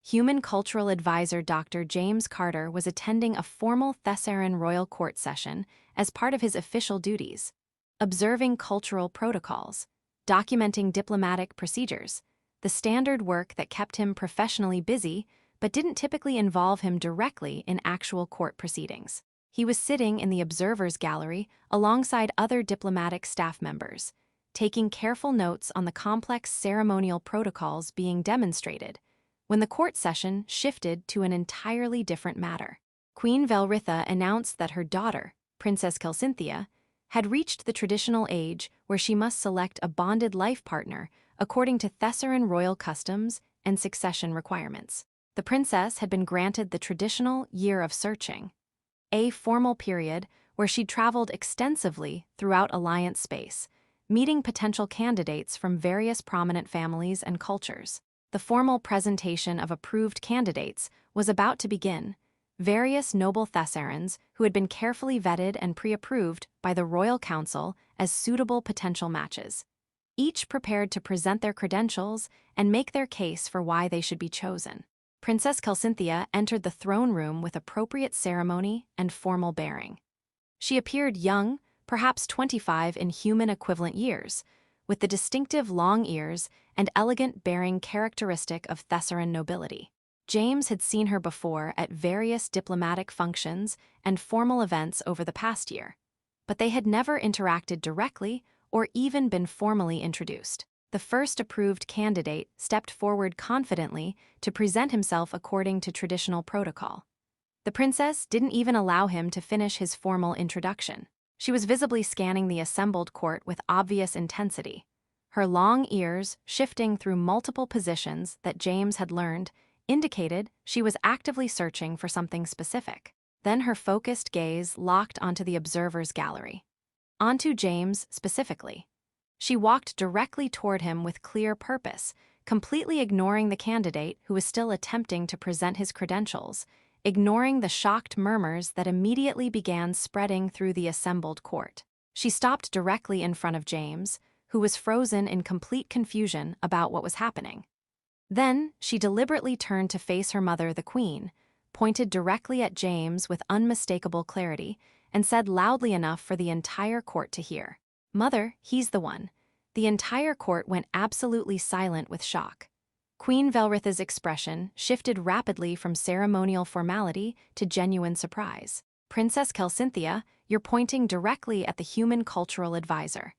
Human cultural advisor Dr. James Carter was attending a formal Thesaurus royal court session as part of his official duties, observing cultural protocols, documenting diplomatic procedures, the standard work that kept him professionally busy but didn't typically involve him directly in actual court proceedings. He was sitting in the observers' gallery alongside other diplomatic staff members, taking careful notes on the complex ceremonial protocols being demonstrated, when the court session shifted to an entirely different matter. Queen Velritha announced that her daughter, Princess Kelsinthia, had reached the traditional age where she must select a bonded life partner according to Thesaurus royal customs and succession requirements. The princess had been granted the traditional year of searching, a formal period where she traveled extensively throughout Alliance space, meeting potential candidates from various prominent families and cultures. The formal presentation of approved candidates was about to begin. Various noble Thesaurans who had been carefully vetted and pre-approved by the Royal Council as suitable potential matches, each prepared to present their credentials and make their case for why they should be chosen. Princess Kelsinthia entered the throne room with appropriate ceremony and formal bearing. She appeared young, perhaps 25 in human equivalent years, with the distinctive long ears and elegant bearing characteristic of Thesaurian nobility. James had seen her before at various diplomatic functions and formal events over the past year, but they had never interacted directly or even been formally introduced. The first approved candidate stepped forward confidently to present himself according to traditional protocol. The princess didn't even allow him to finish his formal introduction. She was visibly scanning the assembled court with obvious intensity, her long ears, shifting through multiple positions that James had learned, indicated she was actively searching for something specific. Then her focused gaze locked onto the observer's gallery. Onto James specifically. She walked directly toward him with clear purpose, completely ignoring the candidate who was still attempting to present his credentials, ignoring the shocked murmurs that immediately began spreading through the assembled court. She stopped directly in front of James, who was frozen in complete confusion about what was happening. Then, she deliberately turned to face her mother, the Queen, pointed directly at James with unmistakable clarity, and said loudly enough for the entire court to hear, "Mother, he's the one." The entire court went absolutely silent with shock. Queen Velritha's expression shifted rapidly from ceremonial formality to genuine surprise. "Princess Kelsinthia, you're pointing directly at the human cultural advisor.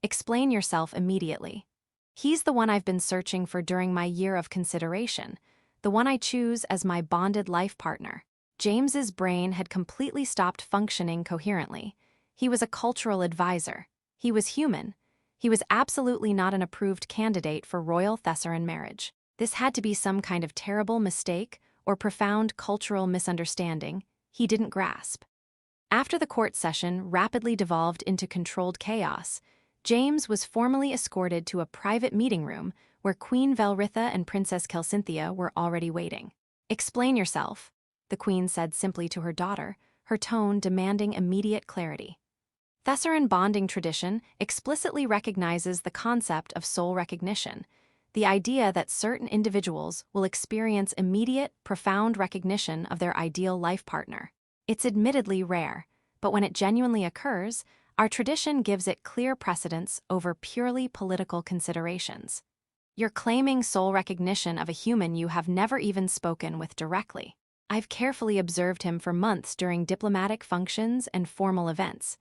Explain yourself immediately. He's the one I've been searching for during my year of consideration, the one I choose as my bonded life partner." James's brain had completely stopped functioning coherently. He was a cultural advisor. He was human. He was absolutely not an approved candidate for royal Thesaurian marriage. This had to be some kind of terrible mistake or profound cultural misunderstanding he didn't grasp. After the court session rapidly devolved into controlled chaos, James was formally escorted to a private meeting room where Queen Velritha and Princess Kelsinthia were already waiting. "Explain yourself," the Queen said simply to her daughter, her tone demanding immediate clarity. Thesaurian bonding tradition explicitly recognizes the concept of soul recognition, the idea that certain individuals will experience immediate, profound recognition of their ideal life partner. It's admittedly rare, but when it genuinely occurs, our tradition gives it clear precedence over purely political considerations. You're claiming soul recognition of a human you have never even spoken with directly. I've carefully observed him for months during diplomatic functions and formal events.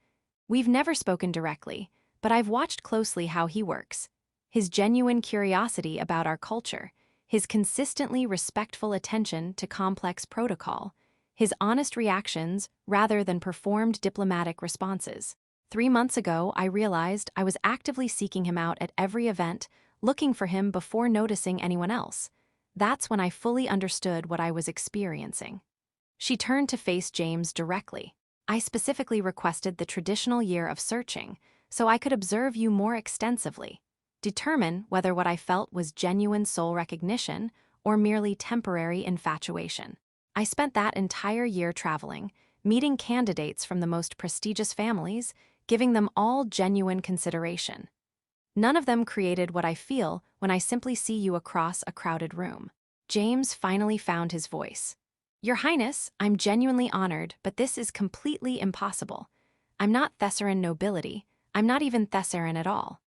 We've never spoken directly, but I've watched closely how he works. His genuine curiosity about our culture, his consistently respectful attention to complex protocol, his honest reactions rather than performed diplomatic responses. 3 months ago, I realized I was actively seeking him out at every event, looking for him before noticing anyone else. That's when I fully understood what I was experiencing." She turned to face James directly. "I specifically requested the traditional year of searching, so I could observe you more extensively, determine whether what I felt was genuine soul recognition or merely temporary infatuation. I spent that entire year traveling, meeting candidates from the most prestigious families, giving them all genuine consideration. None of them created what I feel when I simply see you across a crowded room." James finally found his voice. Your Highness, I'm genuinely honored, but this is completely impossible. I'm not Thessaran nobility. I'm not even Thessaran at all.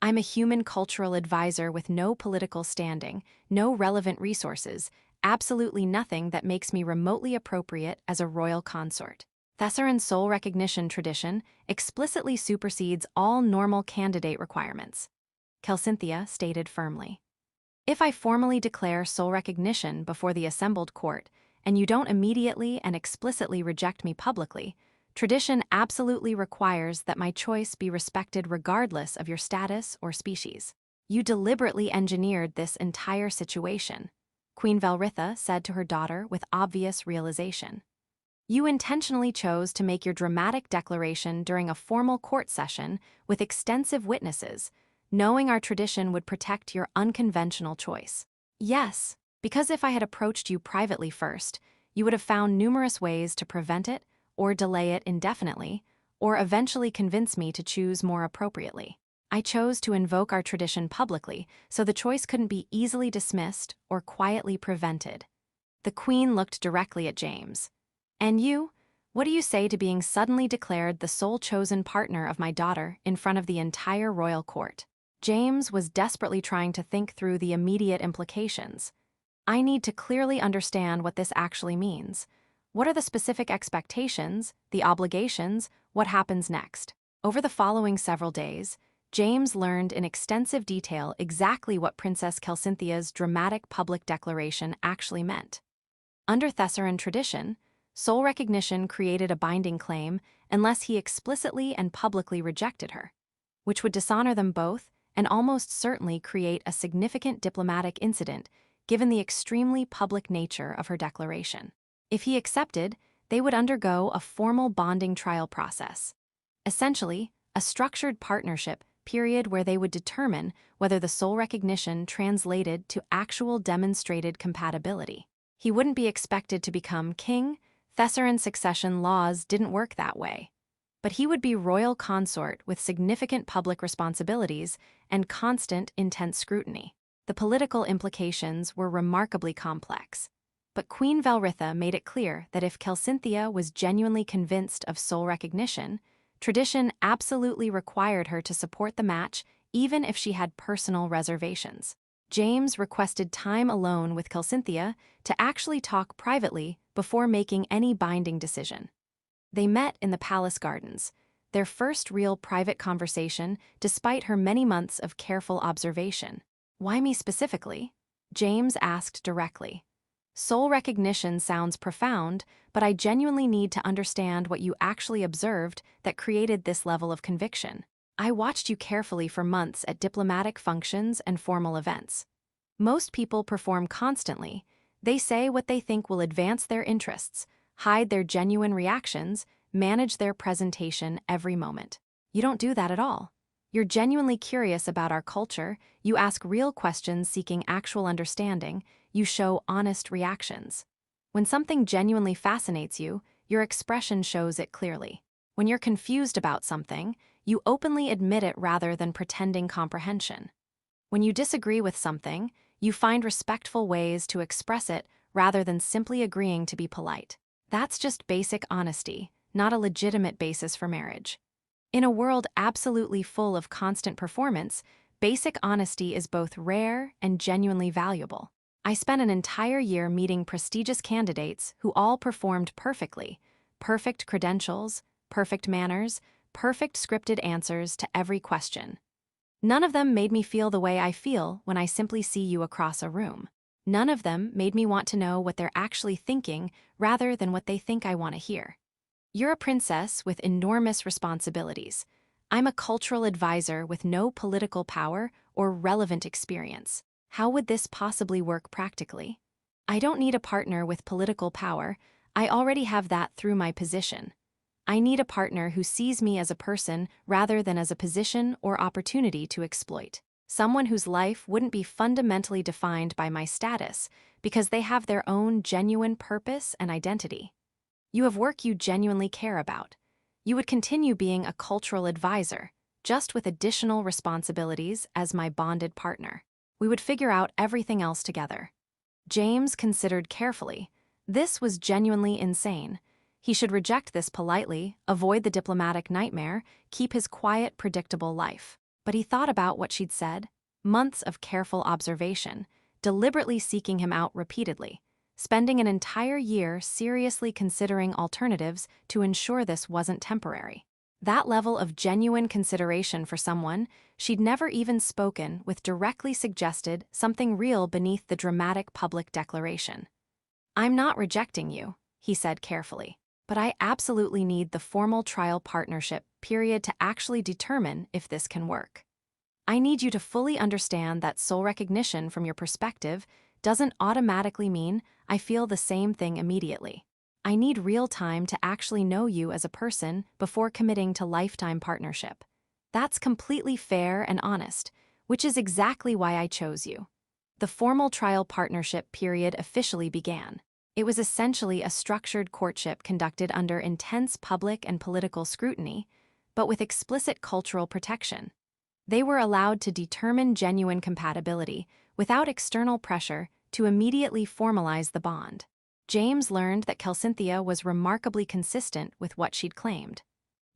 I'm a human cultural advisor with no political standing, no relevant resources, absolutely nothing that makes me remotely appropriate as a royal consort. Thessaran soul recognition tradition explicitly supersedes all normal candidate requirements, Kelcynthia stated firmly. If I formally declare soul recognition before the assembled court, and you don't immediately and explicitly reject me publicly, tradition absolutely requires that my choice be respected regardless of your status or species. You deliberately engineered this entire situation, Queen Valritha said to her daughter with obvious realization. You intentionally chose to make your dramatic declaration during a formal court session with extensive witnesses, knowing our tradition would protect your unconventional choice. Yes, because if I had approached you privately first, you would have found numerous ways to prevent it or delay it indefinitely, or eventually convince me to choose more appropriately. I chose to invoke our tradition publicly, so the choice couldn't be easily dismissed or quietly prevented. The Queen looked directly at James. And you? What do you say to being suddenly declared the sole chosen partner of my daughter in front of the entire royal court? James was desperately trying to think through the immediate implications. I need to clearly understand what this actually means. What are the specific expectations, the obligations, what happens next? Over the following several days, James learned in extensive detail exactly what Princess Kelcynthia's dramatic public declaration actually meant. Under Thessaran tradition, soul recognition created a binding claim unless he explicitly and publicly rejected her, which would dishonor them both and almost certainly create a significant diplomatic incident given the extremely public nature of her declaration. If he accepted, they would undergo a formal bonding trial process. Essentially, a structured partnership period where they would determine whether the soul recognition translated to actual demonstrated compatibility. He wouldn't be expected to become king. Thessaran succession laws didn't work that way. But he would be royal consort with significant public responsibilities and constant, intense scrutiny. The political implications were remarkably complex. But Queen Valritha made it clear that if Kelcynthia was genuinely convinced of soul recognition, tradition absolutely required her to support the match even if she had personal reservations. James requested time alone with Kelcynthia to actually talk privately before making any binding decision. They met in the palace gardens, their first real private conversation despite her many months of careful observation. Why me specifically? James asked directly. Soul recognition sounds profound, but I genuinely need to understand what you actually observed that created this level of conviction. I watched you carefully for months at diplomatic functions and formal events. Most people perform constantly. They say what they think will advance their interests, hide their genuine reactions, manage their presentation every moment. You don't do that at all. You're genuinely curious about our culture, you ask real questions seeking actual understanding, you show honest reactions. When something genuinely fascinates you, your expression shows it clearly. When you're confused about something, you openly admit it rather than pretending comprehension. When you disagree with something, you find respectful ways to express it rather than simply agreeing to be polite. That's just basic honesty, not a legitimate basis for marriage. In a world absolutely full of constant performance, basic honesty is both rare and genuinely valuable. I spent an entire year meeting prestigious candidates who all performed perfectly. Perfect credentials, perfect manners, perfect scripted answers to every question. None of them made me feel the way I feel when I simply see you across a room. None of them made me want to know what they're actually thinking rather than what they think I want to hear. You're a princess with enormous responsibilities. I'm a cultural advisor with no political power or relevant experience. How would this possibly work practically? I don't need a partner with political power. I already have that through my position. I need a partner who sees me as a person rather than as a position or opportunity to exploit. Someone whose life wouldn't be fundamentally defined by my status because they have their own genuine purpose and identity. You have work you genuinely care about. You would continue being a cultural advisor, just with additional responsibilities as my bonded partner. We would figure out everything else together. James considered carefully. This was genuinely insane. He should reject this politely, avoid the diplomatic nightmare, keep his quiet, predictable life. But he thought about what she'd said. Months of careful observation, deliberately seeking him out repeatedly, spending an entire year seriously considering alternatives to ensure this wasn't temporary. That level of genuine consideration for someone she'd never even spoken with directly suggested something real beneath the dramatic public declaration. "I'm not rejecting you," he said carefully, "but I absolutely need the formal trial partnership period to actually determine if this can work. I need you to fully understand that soul recognition from your perspective doesn't automatically mean I feel the same thing immediately. I need real time to actually know you as a person before committing to lifetime partnership. That's completely fair and honest, which is exactly why I chose you." The formal trial partnership period officially began. It was essentially a structured courtship conducted under intense public and political scrutiny, but with explicit cultural protection. They were allowed to determine genuine compatibility without external pressure to immediately formalize the bond. James learned that Cynthia was remarkably consistent with what she'd claimed.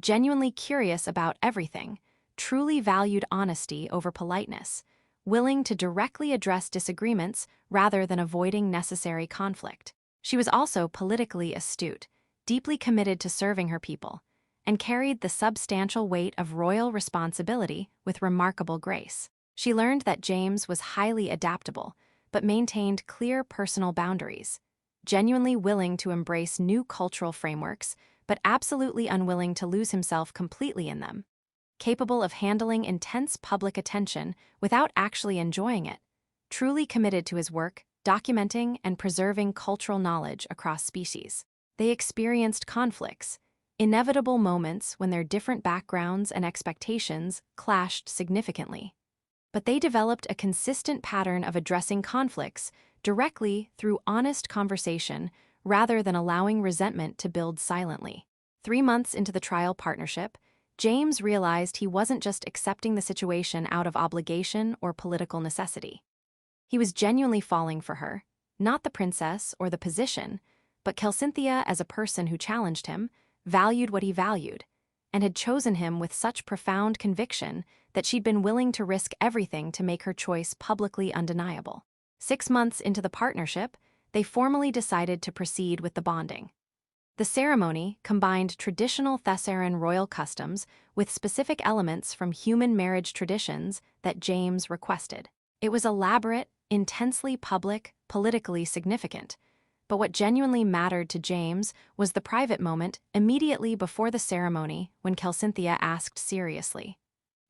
Genuinely curious about everything, truly valued honesty over politeness, willing to directly address disagreements rather than avoiding necessary conflict. She was also politically astute, deeply committed to serving her people, and carried the substantial weight of royal responsibility with remarkable grace. She learned that James was highly adaptable, but maintained clear personal boundaries, genuinely willing to embrace new cultural frameworks, but absolutely unwilling to lose himself completely in them. Capable of handling intense public attention without actually enjoying it, truly committed to his work, documenting and preserving cultural knowledge across species. They experienced conflicts, inevitable moments when their different backgrounds and expectations clashed significantly. But they developed a consistent pattern of addressing conflicts directly through honest conversation rather than allowing resentment to build silently. 3 months into the trial partnership, James realized he wasn't just accepting the situation out of obligation or political necessity. He was genuinely falling for her, not the princess or the position, but Cynthia as a person who challenged him, valued what he valued, and had chosen him with such profound conviction that she'd been willing to risk everything to make her choice publicly undeniable. 6 months into the partnership, they formally decided to proceed with the bonding. The ceremony combined traditional Thessaran royal customs with specific elements from human marriage traditions that James requested. It was elaborate, intensely public, politically significant. But what genuinely mattered to James was the private moment immediately before the ceremony when Cynthia asked seriously,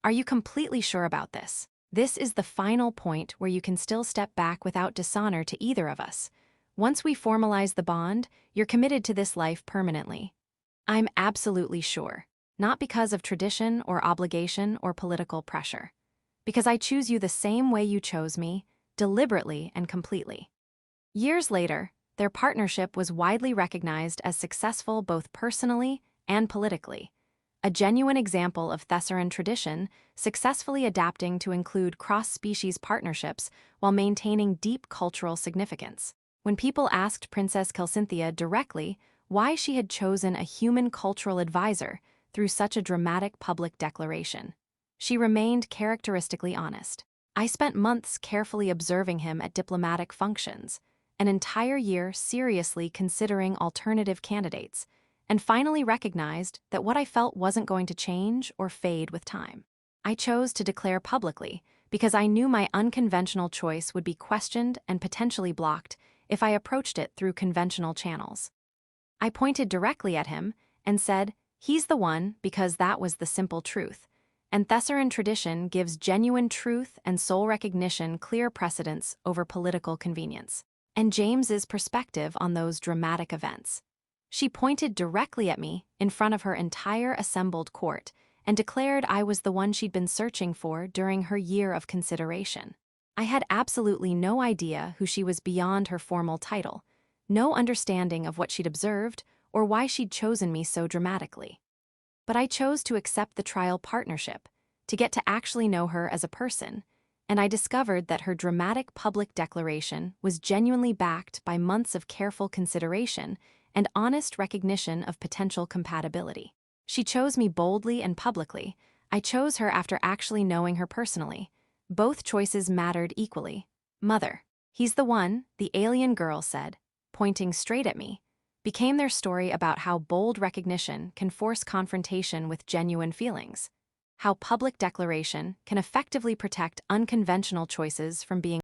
"Are you completely sure about this? This is the final point where you can still step back without dishonor to either of us. Once we formalize the bond, you're committed to this life permanently." "I'm absolutely sure. Not because of tradition or obligation or political pressure. Because I choose you the same way you chose me, deliberately and completely." Years later, their partnership was widely recognized as successful both personally and politically, a genuine example of Thessaran tradition successfully adapting to include cross-species partnerships while maintaining deep cultural significance. When people asked Princess Cynthia directly why she had chosen a human cultural advisor through such a dramatic public declaration, she remained characteristically honest. "I spent months carefully observing him at diplomatic functions, an entire year seriously considering alternative candidates, and finally recognized that what I felt wasn't going to change or fade with time. I chose to declare publicly because I knew my unconventional choice would be questioned and potentially blocked if I approached it through conventional channels. I pointed directly at him and said, he's the one because that was the simple truth, and Thessaran tradition gives genuine truth and soul recognition clear precedence over political convenience." And James's perspective on those dramatic events. She pointed directly at me in front of her entire assembled court and declared I was the one she'd been searching for during her year of consideration. I had absolutely no idea who she was beyond her formal title, no understanding of what she'd observed or why she'd chosen me so dramatically. But I chose to accept the trial partnership, to get to actually know her as a person, and I discovered that her dramatic public declaration was genuinely backed by months of careful consideration and honest recognition of potential compatibility. She chose me boldly and publicly. I chose her after actually knowing her personally. Both choices mattered equally. Mother. He's the one, the alien girl said, pointing straight at me, became their story about how bold recognition can force confrontation with genuine feelings, how public declaration can effectively protect unconventional choices from being